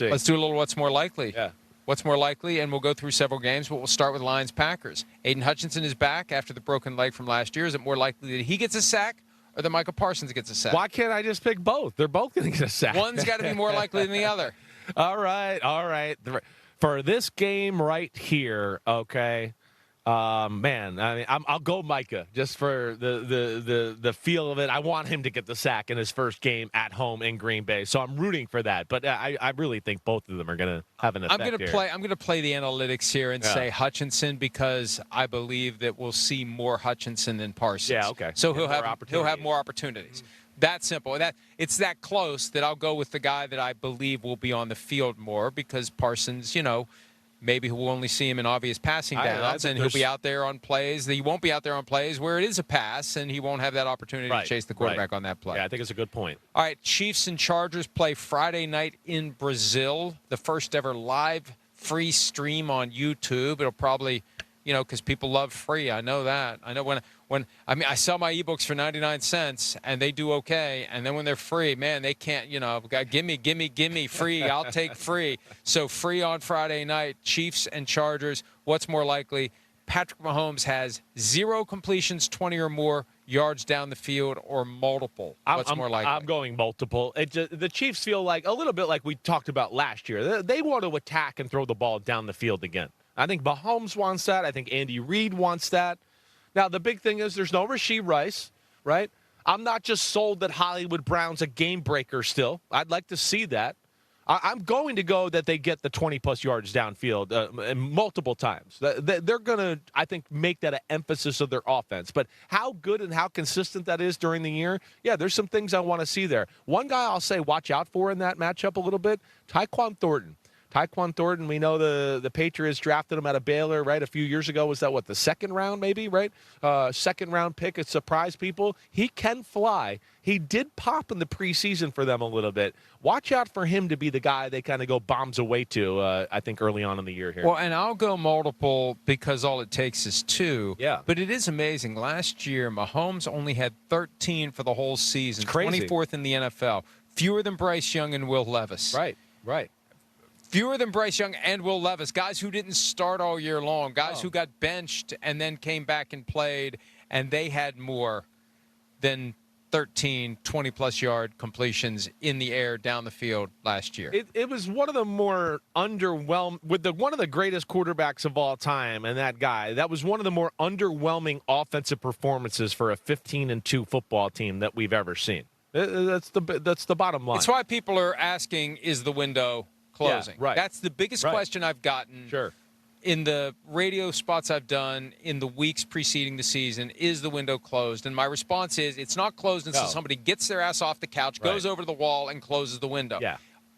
see. Let's do a little what's more likely. Yeah. What's more likely, and we'll go through several games, but we'll start with Lions-Packers. Aiden Hutchinson is back after the broken leg from last year. Is it more likely that he gets a sack or that Michael Parsons gets a sack? Why can't I just pick both? They're both going to get a sack. One's got to be more likely than the other. All right. For this game right here, okay, man, I mean, I'll go Micah just for the feel of it. I want him to get the sack in his first game at home in Green Bay, so I'm rooting for that. But I really think both of them are going to have an effect. I'm going to play the analytics here and say Hutchinson because I believe that we'll see more Hutchinson than Parsons. Yeah, okay. So he'll have more opportunities. That simple. It's that close that I'll go with the guy that I believe will be on the field more because Parsons, maybe we'll only see him in obvious passing downs, and he'll be out there on plays. He won't be out there on plays where it is a pass, and he won't have that opportunity to chase the quarterback on that play. Yeah, I think it's a good point. All right, Chiefs and Chargers play Friday night in Brazil, the first ever live free stream on YouTube. It'll probably, because people love free. I know that. I know when I sell my ebooks for 99 cents and they do okay, and then when they're free, man, they can't, give me free. I'll take free. So free on Friday night, Chiefs and Chargers. What's more likely? Patrick Mahomes has 0 completions, 20 or more yards down the field, or multiple. What's more likely? I'm going multiple. The Chiefs feel like a little bit like we talked about last year. They want to attack and throw the ball down the field again. I think Mahomes wants that. I think Andy Reid wants that. Now, the big thing is there's no Rashee Rice, right? I'm not just sold that Hollywood Brown's a game breaker still. I'd like to see that. I'm going to go that they get the 20-plus yards downfield multiple times. They're going to, I think, make that an emphasis of their offense. But how good and how consistent that is during the year, there's some things I want to see there. One guy I'll say watch out for in that matchup a little bit, Tyquan Thornton. Tyquan Thornton, we know the Patriots drafted him out of Baylor, right? A few years ago. Was that, the second round maybe, right? Second-round pick. It surprised people. He can fly. He did pop in the preseason for them a little bit. Watch out for him to be the guy they kind of go bombs away to, I think, early on in the year here. Well, and I'll go multiple because all it takes is 2. Yeah. But it is amazing. Last year, Mahomes only had 13 for the whole season. It's crazy. 24th in the NFL. Fewer than Bryce Young and Will Levis. Right. Fewer than Bryce Young and Will Levis, guys who didn't start all year long, guys who got benched and then came back and played, and they had more than 13 20-plus yard completions in the air down the field last year. It was one of the more underwhelming, with one of the greatest quarterbacks of all time, and that was one of the more underwhelming offensive performances for a 15-2 football team that we've ever seen. That's the bottom line. It's why people are asking, is the window closing? Yeah, right. That's the biggest question I've gotten in the radio spots I've done in the weeks preceding the season. Is the window closed? And my response is it's not closed until somebody gets their ass off the couch, goes over to the wall, and closes the window. Yeah.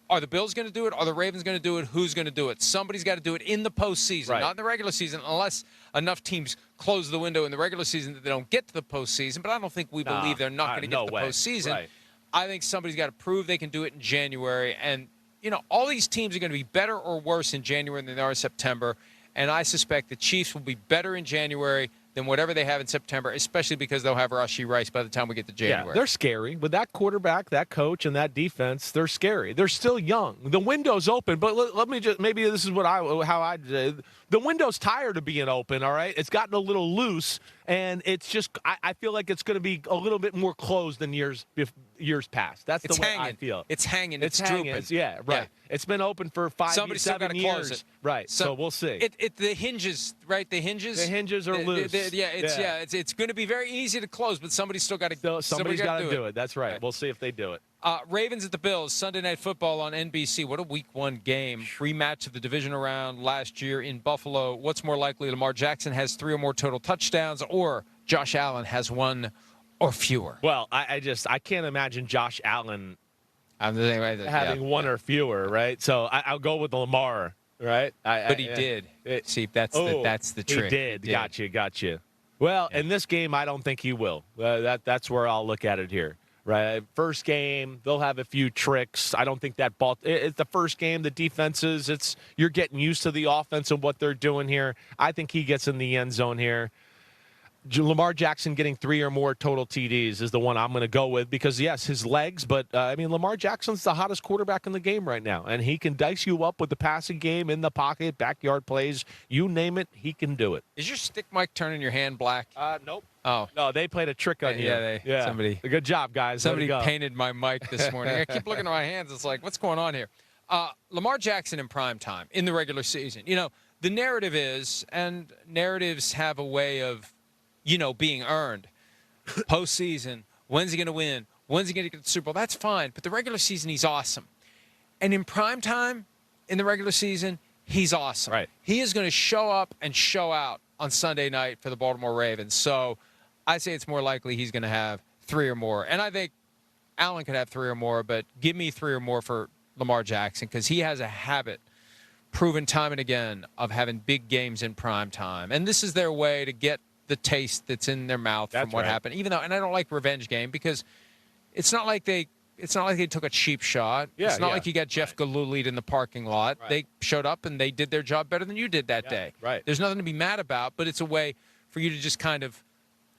Are the Bills going to do it? Are the Ravens going to do it? Who's going to do it? Somebody's got to do it in the postseason, not in the regular season, unless enough teams close the window in the regular season that they don't get to the postseason. But I don't think we believe they're not going to get to the postseason. Right. I think somebody's got to prove they can do it in January. And, all these teams are going to be better or worse in January than they are in September. And I suspect the Chiefs will be better in January than whatever they have in September, especially because they'll have Rashee Rice by the time we get to January. Yeah, they're scary. With that quarterback, that coach, and that defense, they're scary. They're still young. The window's open, but let me just, maybe this is the window's tired of being open, all right? It's gotten a little loose, and it's just, I feel like it's going to be a little bit more closed than years past. That's the way I feel. It's hanging. It's hanging. drooping. Yeah, right. Yeah. It's been open for 7 years. Close it. Right. So we'll see. The hinges, right? The hinges are loose. It's going to be very easy to close, but somebody's still got to. Somebody's got to do it. That's right. We'll see if they do it. Ravens at the Bills, Sunday Night Football on NBC. What a Week 1 game. Rematch of the divisional round last year in Buffalo. What's more likely? Lamar Jackson has 3 or more total touchdowns, or Josh Allen has 1 or fewer? Well, I can't imagine Josh Allen having 1 or fewer, right? So I'll go with Lamar, right? But he did. See, that's the trick. He did. Gotcha. Well, in this game, I don't think he will. That's where I'll look at it here. Right, first game, they'll have a few tricks. I don't think that ball. It's the first game, the defenses. You're getting used to the offense and what they're doing here. I think he gets in the end zone here. Lamar Jackson getting 3 or more total TDs is the one I'm going to go with because, yes, his legs, but, Lamar Jackson's the hottest quarterback in the game right now, and he can dice you up with the passing game, in the pocket, backyard plays, you name it, he can do it. Is your stick mic turning your hand black? Nope. Oh. No, they played a trick on you. Yeah, somebody. Good job, guys. Somebody painted my mic this morning. I keep looking at my hands. It's like, what's going on here? Lamar Jackson in prime time in the regular season. The narrative is, and narratives have a way of, being earned. Postseason, when's he going to win? When's he going to get the Super Bowl? That's fine. But the regular season, he's awesome. And in prime time, in the regular season, he's awesome. Right. He is going to show up and show out on Sunday night for the Baltimore Ravens. So I say it's more likely he's going to have 3 or more. And I think Allen could have 3 or more, but give me 3 or more for Lamar Jackson because he has a habit, proven time and again, of having big games in prime time. And this is their way to get the taste that's in their mouth from what happened. Even though, and I don't like revenge game because it's not like they took a cheap shot. It's not like you got Jeff Galooly in the parking lot. Right. They showed up and they did their job better than you did that day. Right. There's nothing to be mad about, but it's a way for you to just kind of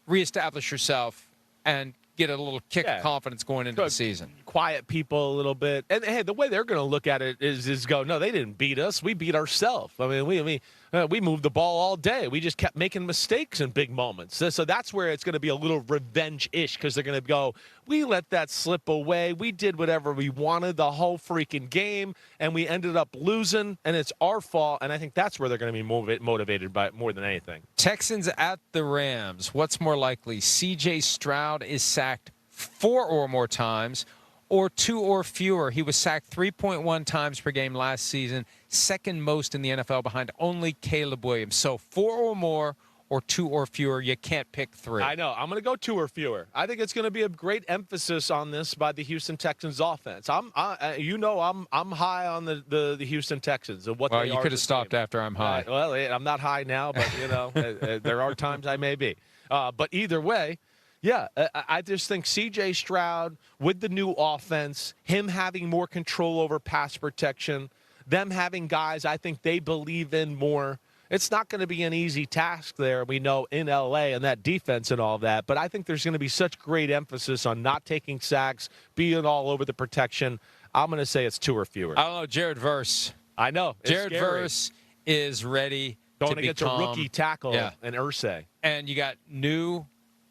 reestablish yourself and get a little kick of confidence going into the season. Quiet people a little bit. And, hey, the way they're going to look at it is go, no, they didn't beat us. We beat ourselves. We moved the ball all day. We just kept making mistakes in big moments. So that's where it's going to be a little revenge-ish because they're going to go, we let that slip away. We did whatever we wanted the whole freaking game, and we ended up losing, and it's our fault. And I think that's where they're going to be motivated by it more than anything. Texans at the Rams. What's more likely? C.J. Stroud is sacked 4 or more times, or 2 or fewer. He was sacked 3.1 times per game last season, second most in the NFL behind only Caleb Williams. So 4 or more or 2 or fewer. You can't pick 3. I know. I'm going to go 2 or fewer. I think it's going to be a great emphasis on this by the Houston Texans offense. I'm high on the Houston Texans and what they are. Well, you could have stopped after I'm high. Well, I'm not high now, but there are times I may be. But either way, yeah, I just think C.J. Stroud with the new offense, him having more control over pass protection, them having guys I think they believe in more. It's not going to be an easy task there, we know, in L.A. and that defense and all that. But I think there's going to be such great emphasis on not taking sacks, being all over the protection. I'm going to say it's 2 or fewer. I don't know, Jared Verse. I know. Jared Verse is ready going against a rookie tackle and Irsay. And you got new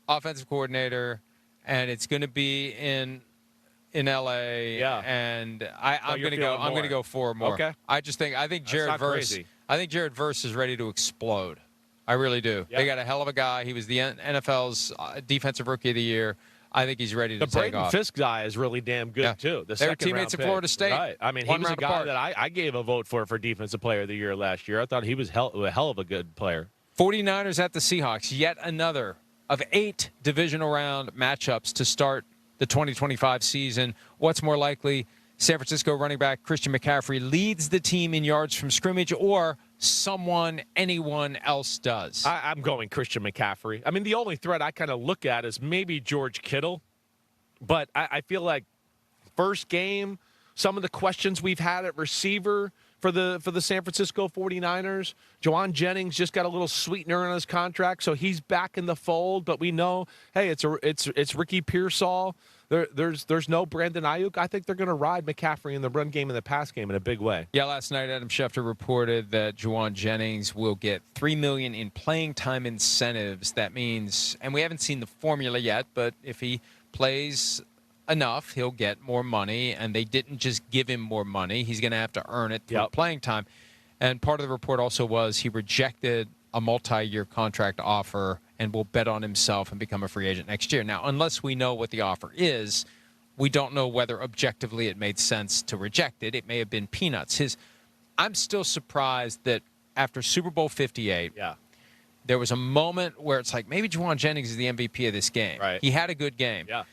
offensive coordinator, and it's going to be in L.A. Yeah, and I'm going to go 4 or more. Okay. I think Jared Verse. Crazy. I think Jared Verse is ready to explode. I really do. Yeah. They got a hell of a guy. He was the NFL's defensive rookie of the year. I think he's ready to take off. The Braden Fisk guy is really damn good too. They were teammates at Florida State. Right. I mean, he was a guy that I gave a vote for defensive player of the year last year. I thought he was a hell of a good player. 49ers at the Seahawks. Yet another of 8 divisional round matchups to start the 2025 season. What's more likely? San Francisco running back Christian McCaffrey leads the team in yards from scrimmage, or anyone else does? I'm going Christian McCaffrey. I mean, the only threat I kind of look at is maybe George Kittle, but I feel like first game, some of the questions we've had at receiver for the San Francisco 49ers. Juwan Jennings just got a little sweetener in his contract, so he's back in the fold. But we know, hey, it's Ricky Pearsall. There's no Brandon Ayuk. I think they're going to ride McCaffrey in the run game and the pass game in a big way. Yeah, last night Adam Schefter reported that Juwan Jennings will get $3 million in playing time incentives. That means, and we haven't seen the formula yet, but if he plays enough, he'll get more money, and they didn't just give him more money. He's going to have to earn it through playing time. And part of the report also was he rejected a multi-year contract offer and will bet on himself and become a free agent next year. Now, unless we know what the offer is, we don't know whether objectively it made sense to reject it. It may have been peanuts. I'm still surprised that after Super Bowl 58, there was a moment where it's like, maybe Juwan Jennings is the MVP of this game. Right. He had a good game. Yeah.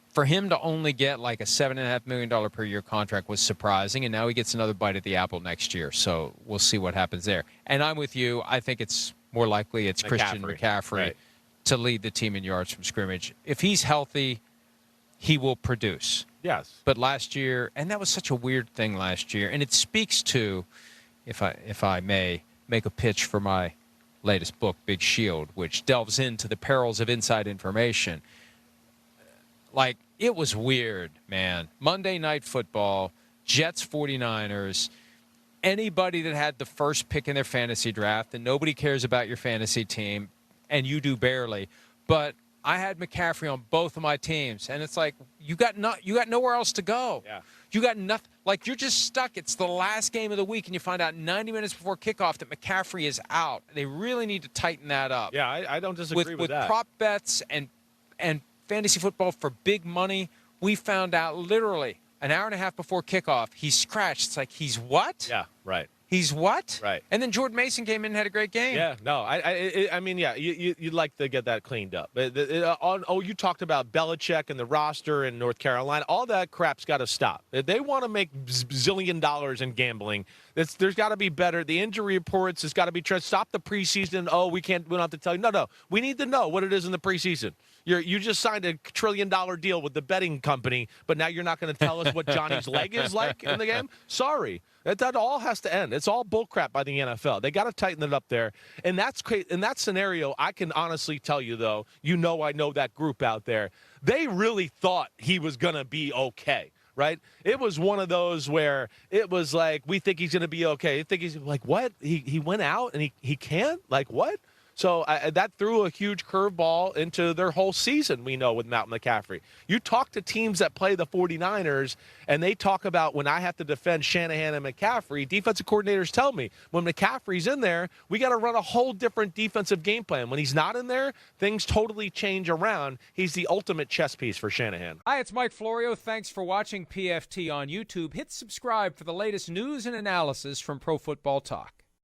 For him to only get like a $7.5 million per year contract was surprising, and now he gets another bite at the apple next year. So we'll see what happens there. And I'm with you. I think it's more likely it's Christian McCaffrey to lead the team in yards from scrimmage. If he's healthy, he will produce. Yes. But last year, and that was such a weird thing last year, and it speaks to, if I may make a pitch for my latest book, Big Shield, which delves into the perils of inside information. Like, it was weird, man. Monday Night Football, Jets 49ers, anybody that had the first pick in their fantasy draft, and nobody cares about your fantasy team, and you do barely. But I had McCaffrey on both of my teams, and it's like, you got nowhere else to go. Yeah. You got nothing. Like, you're just stuck. It's the last game of the week, and you find out 90 minutes before kickoff that McCaffrey is out. They really need to tighten that up. Yeah, I don't disagree with that. With prop bets and fantasy football for big money, we found out literally an hour and a half before kickoff, he's scratched. It's like, he's what? Yeah, right. He's what? Right. And then Jordan Mason came in and had a great game. Yeah, no, I mean, yeah, you'd like to get that cleaned up. You talked about Belichick and the roster in North Carolina. All that crap's got to stop. If they want to make zillion dollars in gambling, there's got to be better. The injury reports has got to be stop the preseason. We don't have to tell you. No, we need to know what it is in the preseason. You just signed a $1 trillion deal with the betting company, but now you're not going to tell us what Johnny's leg is like in the game? Sorry. That all has to end. It's all bullcrap by the NFL. They got to tighten it up there. And that's in that scenario, I can honestly tell you, though, I know that group out there. They really thought he was going to be okay, right? It was one of those where it was like, we think he's going to be okay. You think he's like, what? He went out and he can't? Like, what? So that threw a huge curveball into their whole season, we know, with Matt McCaffrey. You talk to teams that play the 49ers, and they talk about when I have to defend Shanahan and McCaffrey, defensive coordinators tell me when McCaffrey's in there, we got to run a whole different defensive game plan. When he's not in there, things totally change around. He's the ultimate chess piece for Shanahan. Hi, it's Mike Florio. Thanks for watching PFT on YouTube. Hit subscribe for the latest news and analysis from Pro Football Talk.